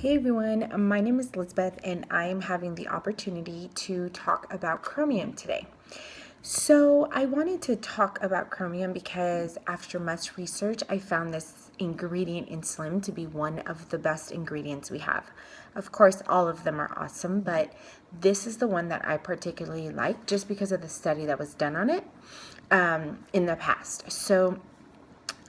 Hey everyone, my name is Elizabeth and I am having the opportunity to talk about chromium today. So I wanted to talk about chromium because after much research, I found this ingredient in Slim to be one of the best ingredients we have. Of course, all of them are awesome, but this is the one that I particularly like just because of the study that was done on it in the past. So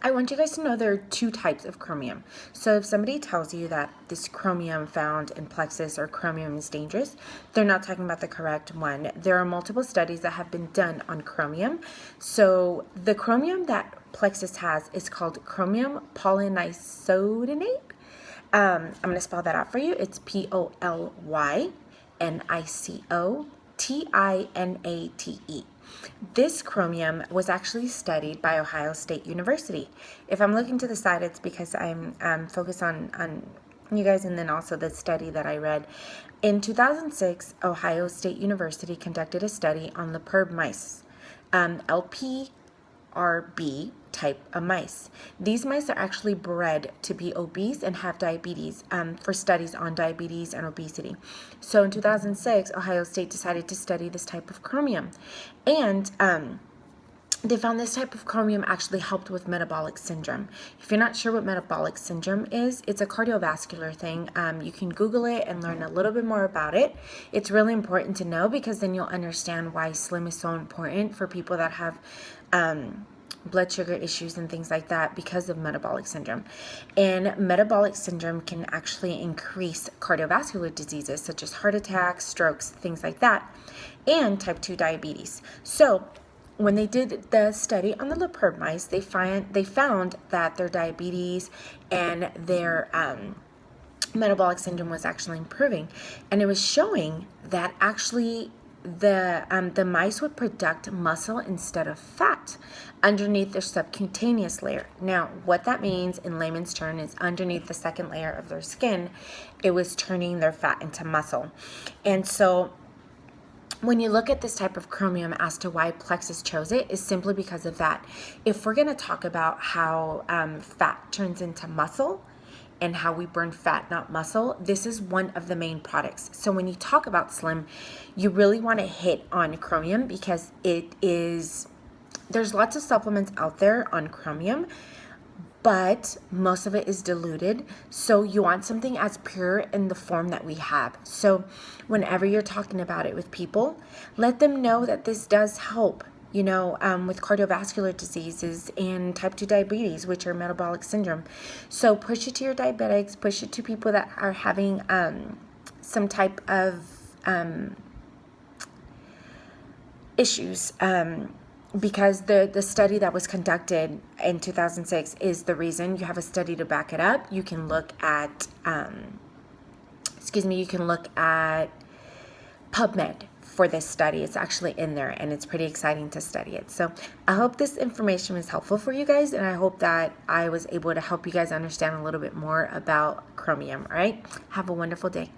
I want you guys to know there are two types of chromium. So if somebody tells you that this chromium found in plexus or chromium is dangerous, they're not talking about the correct one. There are multiple studies that have been done on chromium. So the chromium that plexus has is called chromium polyinisodinate. I'm going to spell that out for you. It's POLYNICOTINATE. This chromium was actually studied by Ohio State University. If I'm looking to the side, it's because I'm focused on you guys, and then also the study that I read. In 2006, Ohio State University conducted a study on Leopard mice, LPRB type of mice. These mice are actually bred to be obese and have diabetes for studies on diabetes and obesity. So in 2006, Ohio State decided to study this type of chromium. And they found this type of chromium actually helped with metabolic syndrome. If you're not sure what metabolic syndrome is, it's a cardiovascular thing. You can Google it and learn a little bit more about it. It's really important to know because then you'll understand why Slim is so important for people that have blood sugar issues and things like that because of metabolic syndrome. And metabolic syndrome can actually increase cardiovascular diseases such as heart attacks, strokes, things like that, and type 2 diabetes. So when they did the study on the leopard mice, they found that their diabetes and their metabolic syndrome was actually improving, and it was showing that actually the mice would produce muscle instead of fat underneath their subcutaneous layer. Now, what that means in layman's term is underneath the second layer of their skin, it was turning their fat into muscle. And so when you look at this type of chromium as to why Plexus chose it is simply because of that. If we're going to talk about how fat turns into muscle and how we burn fat, not muscle, this is one of the main products. So when you talk about Slim, you really want to hit on chromium because there's lots of supplements out there on chromium, but most of it is diluted. So you want something as pure in the form that we have. So whenever you're talking about it with people, let them know that this does help, with cardiovascular diseases and type 2 diabetes, which are metabolic syndrome. So push it to your diabetics, push it to people that are having some type of issues. Because the study that was conducted in 2006 is the reason. You have a study to back it up. You can look at, PubMed for this study. It's actually in there, and it's pretty exciting to study it. So I hope this information was helpful for you guys, and I hope that I was able to help you guys understand a little bit more about chromium. All right? Have a wonderful day.